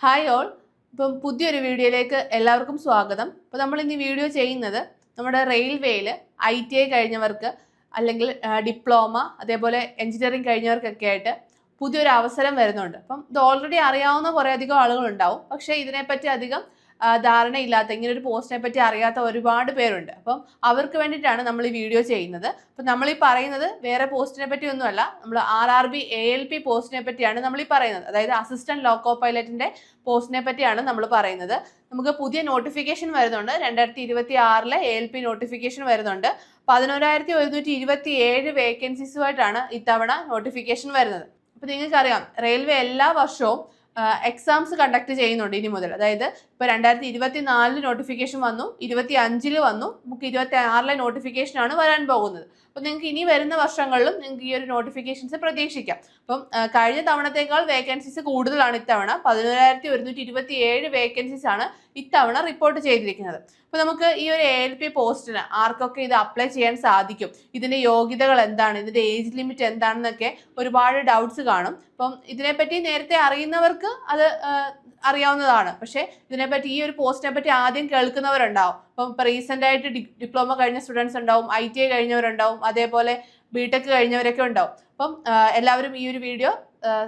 Hi all. ഇപ്പം പുതിയൊരു വീഡിയോയിലേക്ക് എല്ലാവർക്കും സ്വാഗതം. അപ്പോൾ നമ്മൾ ഇന്ന് വീഡിയോ ചെയ്യുന്നത് നമ്മുടെ റെയിൽവേയിൽ ITI കഴിഞ്ഞവർക്ക് അല്ലെങ്കിൽ ഡിപ്ലോമ അതേപോലെ എഞ്ചിനീയറിംഗ് കഴിഞ്ഞവർക്കൊക്കെ ആയിട്ട് പുതിയൊരു അവസരം വരുന്നുണ്ട്. അപ്പം ഇത് ഓൾറെഡി അറിയാവുന്ന കുറേ അധികം ആളുകളുണ്ടാവും. പക്ഷേ ഇതിനെപ്പറ്റി അധികം ധാരണയില്ലാത്ത, ഇങ്ങനെ ഒരു പോസ്റ്റിനെ പറ്റി അറിയാത്ത ഒരുപാട് പേരുണ്ട്. അപ്പം അവർക്ക് വേണ്ടിയിട്ടാണ് നമ്മൾ ഈ വീഡിയോ ചെയ്യുന്നത്. അപ്പം നമ്മൾ ഈ പറയുന്നത് വേറെ പോസ്റ്റിനെ പറ്റി ഒന്നുമല്ല, നമ്മൾ RRB ALP പോസ്റ്റിനെ പറ്റിയാണ് നമ്മൾ ഈ പറയുന്നത്. അതായത് അസിസ്റ്റന്റ് ലോക്കോ പൈലറ്റിന്റെ പോസ്റ്റിനെ പറ്റിയാണ് നമ്മൾ പറയുന്നത്. നമുക്ക് പുതിയ നോട്ടിഫിക്കേഷൻ വരുന്നുണ്ട്. 2026 ALP നോട്ടിഫിക്കേഷൻ വരുന്നുണ്ട്. 11,127 വേക്കൻസീസുമായിട്ടാണ് ഇത്തവണ നോട്ടിഫിക്കേഷൻ വരുന്നത്. അപ്പോൾ നിങ്ങൾക്കറിയാം, റെയിൽവേ എല്ലാ വർഷവും എക്സാംസ് കണ്ടക്ട് ചെയ്യുന്നുണ്ട് ഇനി മുതൽ. അതായത് ഇപ്പോൾ 2024 നോട്ടിഫിക്കേഷൻ വന്നു, 25 വന്നു, നമുക്ക് 26 നോട്ടിഫിക്കേഷനാണ് വരാൻ പോകുന്നത്. അപ്പോൾ നിങ്ങൾക്ക് ഇനി വരുന്ന വർഷങ്ങളിലും നിങ്ങൾക്ക് ഈ ഒരു നോട്ടിഫിക്കേഷൻസ് പ്രതീക്ഷിക്കാം. അപ്പം കഴിഞ്ഞ തവണത്തേക്കാൾ വേക്കൻസീസ് കൂടുതലാണ് ഇത്തവണ. 11,127 വേക്കൻസീസ് ആണ് ഇത്തവണ റിപ്പോർട്ട് ചെയ്തിരിക്കുന്നത്. അപ്പോൾ നമുക്ക് ഈ ഒരു ALP പോസ്റ്റിന് ആർക്കൊക്കെ ഇത് അപ്ലൈ ചെയ്യാൻ സാധിക്കും, ഇതിന്റെ യോഗ്യതകൾ എന്താണ്, ഇതിന്റെ ഏജ് ലിമിറ്റ് എന്താണെന്നൊക്കെ ഒരുപാട് ഡൗട്ട്സ് കാണും. അപ്പം ഇതിനെപ്പറ്റി നേരത്തെ അറിയുന്നവർക്ക് അത് അറിയാവുന്നതാണ്. പക്ഷേ ഇതിനെപ്പറ്റി, ഈ ഒരു പോസ്റ്റിനെ പറ്റി ആദ്യം കേൾക്കുന്നവരുണ്ടാവും. ഇപ്പം റീസെന്റ് ആയിട്ട് ഡിപ്ലോമ കഴിഞ്ഞ സ്റ്റുഡൻസ് ഉണ്ടാവും, ITI കഴിഞ്ഞവരുണ്ടാവും, അതേപോലെ BTech കഴിഞ്ഞവരൊക്കെ ഉണ്ടാവും. അപ്പം എല്ലാവരും ഈ ഒരു വീഡിയോ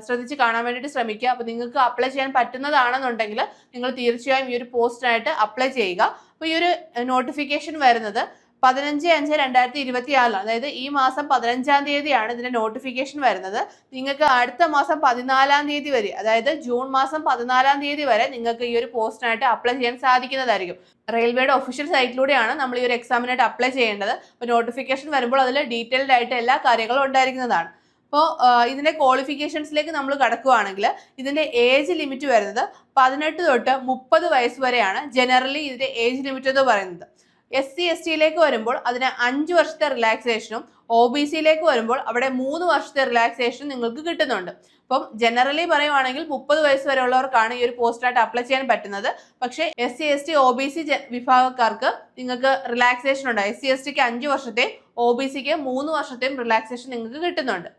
ശ്രദ്ധിച്ച് കാണാൻ വേണ്ടിയിട്ട് ശ്രമിക്കുക. അപ്പോൾ നിങ്ങൾക്ക് അപ്ലൈ ചെയ്യാൻ പറ്റുന്നതാണെന്നുണ്ടെങ്കിൽ നിങ്ങൾ തീർച്ചയായും ഈ ഒരു പോസ്റ്റിനായിട്ട് അപ്ലൈ ചെയ്യുക. അപ്പോൾ ഈ ഒരു നോട്ടിഫിക്കേഷൻ വരുന്നത് 15/5/2024, അതായത് ഈ മാസം 15-ാം തീയതിയാണ് ഇതിന്റെ നോട്ടിഫിക്കേഷൻ വരുന്നത്. നിങ്ങൾക്ക് അടുത്ത മാസം 14-ാം തീയതി വരെ, അതായത് ജൂൺ മാസം 14-ാം തീയതി വരെ നിങ്ങൾക്ക് ഈ ഒരു പോസ്റ്റിനായിട്ട് അപ്ലൈ ചെയ്യാൻ സാധിക്കുന്നതായിരിക്കും. റെയിൽവേയുടെ ഒഫീഷ്യൽ സൈറ്റിലൂടെയാണ് നമ്മൾ ഈ ഒരു എക്സാമിനായിട്ട് അപ്ലൈ ചെയ്യേണ്ടത്. അപ്പോൾ നോട്ടിഫിക്കേഷൻ വരുമ്പോൾ അതിൽ ഡീറ്റെയിൽഡ് ആയിട്ട് എല്ലാ കാര്യങ്ങളും ഉണ്ടായിരിക്കുന്നതാണ്. അപ്പോൾ ഇതിന്റെ ക്വാളിഫിക്കേഷൻസിലേക്ക് നമ്മൾ കടക്കുകയാണെങ്കിൽ ഇതിന്റെ ഏജ് ലിമിറ്റ് വരുന്നത് 18 തൊട്ട് 30 വയസ്സ് വരെയാണ് ജനറലി ഇതിന്റെ ഏജ് ലിമിറ്റ് എന്ന് പറയുന്നത്. SC ST വരുമ്പോൾ അതിന് 5 വർഷത്തെ റിലാക്സേഷനും, OBC വരുമ്പോൾ അവിടെ 3 വർഷത്തെ റിലാക്സേഷനും നിങ്ങൾക്ക് കിട്ടുന്നുണ്ട്. അപ്പം ജനറലി പറയുവാണെങ്കിൽ 30 വയസ്സ് വരെ ഉള്ളവർക്കാണ് ഈ ഒരു പോസ്റ്റായിട്ട് അപ്ലൈ ചെയ്യാൻ പറ്റുന്നത്. പക്ഷേ SC ST OBC വിഭാഗക്കാർക്ക് നിങ്ങൾക്ക് റിലാക്സേഷൻ ഉണ്ട്. SC STക്ക് 5 വർഷത്തെയും OBCക്ക് 3 വർഷത്തെയും റിലാക്സേഷൻ നിങ്ങൾക്ക് കിട്ടുന്നുണ്ട്.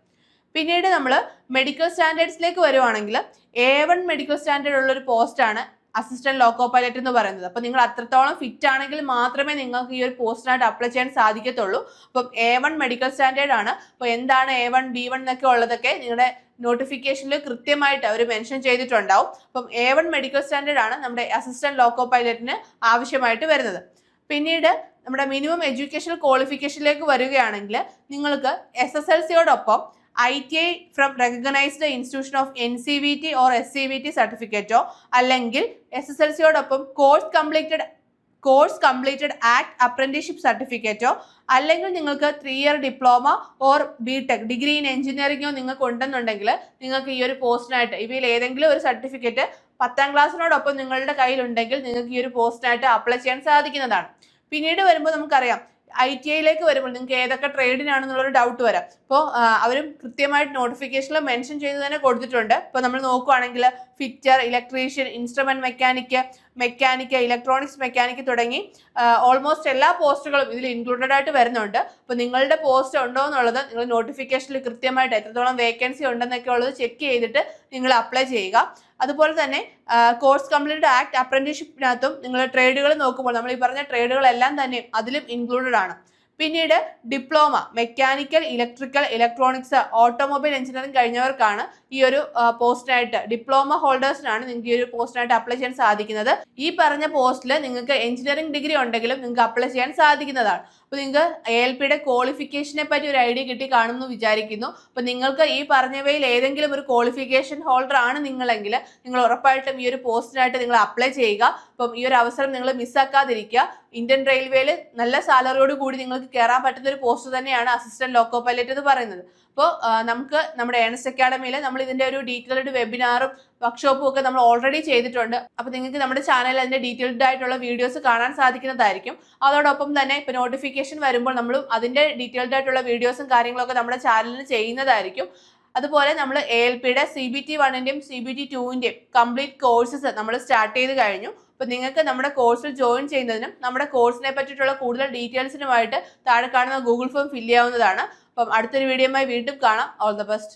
പിന്നീട് നമ്മൾ മെഡിക്കൽ സ്റ്റാൻഡേർഡ്സിലേക്ക് വരുവാണെങ്കിൽ A1 മെഡിക്കൽ സ്റ്റാൻഡേർഡ് ഉള്ള ഒരു പോസ്റ്റാണ് അസിസ്റ്റന്റ് ലോക്കോ പൈലറ്റ് എന്ന് പറയുന്നത്. അപ്പോൾ നിങ്ങൾ അത്രത്തോളം ഫിറ്റ് ആണെങ്കിൽ മാത്രമേ നിങ്ങൾക്ക് ഈ ഒരു പോസ്റ്റിനായിട്ട് അപ്ലൈ ചെയ്യാൻ സാധിക്കത്തുള്ളൂ. അപ്പം A1 മെഡിക്കൽ സ്റ്റാൻഡേർഡ് ആണ്. അപ്പോൾ എന്താണ് A1 B1 എന്നൊക്കെ ഉള്ളതൊക്കെ നിങ്ങളുടെ നോട്ടിഫിക്കേഷനിൽ കൃത്യമായിട്ട് അവർ മെൻഷൻ ചെയ്തിട്ടുണ്ടാവും. അപ്പം A1 മെഡിക്കൽ സ്റ്റാൻഡേർഡ് ആണ് നമ്മുടെ അസിസ്റ്റന്റ് ലോക്കോ പൈലറ്റിന് ആവശ്യമായിട്ട് വരുന്നത്. പിന്നീട് നമ്മുടെ മിനിമം എഡ്യൂക്കേഷണൽ ക്വാളിഫിക്കേഷനിലേക്ക് വരികയാണെങ്കിൽ നിങ്ങൾക്ക് SSLCയോടൊപ്പം ITI from recognised institution of NCVT or SCVT സർട്ടിഫിക്കറ്റോ അല്ലെങ്കിൽ SSLCയോടൊപ്പം കോഴ്സ് കംപ്ലീറ്റഡ് ആക്ട് അപ്രന്റീസ്ഷിപ്പ് സർട്ടിഫിക്കറ്റോ അല്ലെങ്കിൽ നിങ്ങൾക്ക് 3 year diploma or BTech degree in എഞ്ചിനീയറിംഗോ നിങ്ങൾക്ക് ഉണ്ടെന്നുണ്ടെങ്കിൽ നിങ്ങൾക്ക് ഈ ഒരു പോസ്റ്റിനായിട്ട് ഇവയിൽ ഏതെങ്കിലും ഒരു സർട്ടിഫിക്കറ്റ് 10ാം ക്ലാസ്സിനോടൊപ്പം നിങ്ങളുടെ കയ്യിലുണ്ടെങ്കിൽ നിങ്ങൾക്ക് ഈ ഒരു പോസ്റ്റിനായിട്ട് അപ്ലൈ ചെയ്യാൻ സാധിക്കുന്നതാണ്. പിന്നീട് വരുമ്പോൾ നമുക്കറിയാം ITI വരുമ്പോൾ നിങ്ങൾക്ക് ഏതൊക്കെ ട്രേഡിനാണെന്നുള്ളൊരു ഡൗട്ട് വരാം. അപ്പോൾ അവരും കൃത്യമായിട്ട് നോട്ടിഫിക്കേഷനിൽ മെൻഷൻ ചെയ്ത് തന്നെ കൊടുത്തിട്ടുണ്ട്. ഇപ്പോൾ നമ്മൾ നോക്കുകയാണെങ്കിൽ fitter, electrician, instrument mechanic, electronics mechanic തുടങ്ങി ഓൾമോസ്റ്റ് എല്ലാ പോസ്റ്റുകളും ഇതിൽ ഇൻക്ലൂഡഡ് ആയിട്ട് വരുന്നുണ്ട്. അപ്പോൾ നിങ്ങളുടെ പോസ്റ്റ് ഉണ്ടോ എന്നുള്ളത് നിങ്ങൾ നോട്ടിഫിക്കേഷനിൽ കൃത്യമായിട്ട് എത്രത്തോളം വേക്കൻസി ഉണ്ടെന്നൊക്കെ ഉള്ളത് ചെക്ക് ചെയ്തിട്ട് നിങ്ങൾ അപ്ലൈ ചെയ്യുക. അതുപോലെ തന്നെ കോഴ്സ് കംപ്ലീറ്റഡ് ആക്ട് അപ്രന്റീസ്ഷിപ്പിനകത്തും നിങ്ങൾ ട്രേഡുകൾ നോക്കുമ്പോൾ നമ്മൾ ഈ പറഞ്ഞ ട്രേഡുകളെല്ലാം തന്നെ അതിലും ഇൻക്ലൂഡഡ് ആണ്. പിന്നീട് diploma mechanical, electrical, electronics, automobile engineering കഴിഞ്ഞവർക്കാണ് ഈ ഒരു പോസ്റ്റിനായിട്ട്, ഡിപ്ലോമ ഹോൾഡേഴ്സിനാണ് നിങ്ങൾക്ക് ഈ ഒരു പോസ്റ്റിനായിട്ട് അപ്ലൈ ചെയ്യാൻ സാധിക്കുന്നത്. ഈ പറഞ്ഞ പോസ്റ്റിൽ നിങ്ങൾക്ക് എഞ്ചിനീയറിംഗ് ഡിഗ്രി ഉണ്ടെങ്കിലും നിങ്ങൾക്ക് അപ്ലൈ ചെയ്യാൻ സാധിക്കുന്നതാണ്. അപ്പോൾ നിങ്ങൾക്ക് ALPയുടെ ക്വാളിഫിക്കേഷനെ പറ്റി ഒരു ഐഡിയ കിട്ടി കാണുമെന്ന് വിചാരിക്കുന്നു. അപ്പോൾ നിങ്ങൾക്ക് ഈ പറഞ്ഞവയിൽ ഏതെങ്കിലും ഒരു ക്വാളിഫിക്കേഷൻ ഹോൾഡർ ആണ് നിങ്ങളെങ്കിൽ നിങ്ങൾ ഉറപ്പായിട്ടും ഈ ഒരു പോസ്റ്റിനായിട്ട് നിങ്ങൾ അപ്ലൈ ചെയ്യുക. അപ്പം ഈ ഒരു അവസരം നിങ്ങൾ മിസ്സാക്കാതിരിക്കുക. ഇന്ത്യൻ റെയിൽവേയിൽ നല്ല സാലറിയോട് കൂടി നിങ്ങൾക്ക് കയറാൻ പറ്റുന്ന ഒരു പോസ്റ്റ് തന്നെയാണ് അസിസ്റ്റന്റ് ലോക്കോ പൈലറ്റ് എന്ന് പറയുന്നത്. അപ്പോൾ നമുക്ക് നമ്മുടെ ഏണസ്റ്റ് അക്കാഡമിയിൽ നമ്മൾ ഇതിന്റെ ഒരു ഡീറ്റെയിൽഡ് വെബിനാറും വർക്ക്ഷോപ്പും ഒക്കെ നമ്മൾ ഓൾറെഡി ചെയ്തിട്ടുണ്ട്. അപ്പോൾ നിങ്ങൾക്ക് നമ്മുടെ ചാനലിൽ അതിന്റെ ഡീറ്റെയിൽഡ് ആയിട്ടുള്ള വീഡിയോസ് കാണാൻ സാധിക്കുന്നതായിരിക്കും. അതോടൊപ്പം തന്നെ ഇപ്പോൾ നോട്ടിഫിക്കേഷൻ വരുമ്പോൾ നമ്മൾ അതിന്റെ ഡീറ്റെയിൽഡ് ആയിട്ടുള്ള വീഡിയോസും കാര്യങ്ങളൊക്കെ നമ്മുടെ ചാനലിൽ ചെയ്യുന്നതായിരിക്കും. അതുപോലെ നമ്മൾ ALPയുടെ CBT 1-ന്റെയും CBT 2-ന്റെയും കംപ്ലീറ്റ് കോഴ്സസ് നമ്മൾ സ്റ്റാർട്ട് ചെയ്ത് കഴിഞ്ഞു. അപ്പോൾ നിങ്ങൾക്ക് നമ്മുടെ കോഴ്സിൽ ജോയിൻ ചെയ്യുന്നതിനും നമ്മുടെ കോഴ്സിനെ പറ്റിയിട്ടുള്ള കൂടുതൽ ഡീറ്റെയിൽസിനുമായിട്ട് താഴെ കാണുന്ന ഗൂഗിൾ ഫോം ഫില്ല് ചെയ്യാവുന്നതാണ്. അപ്പം അടുത്തൊരു വീഡിയോയുമായി വീണ്ടും കാണാം. All the best.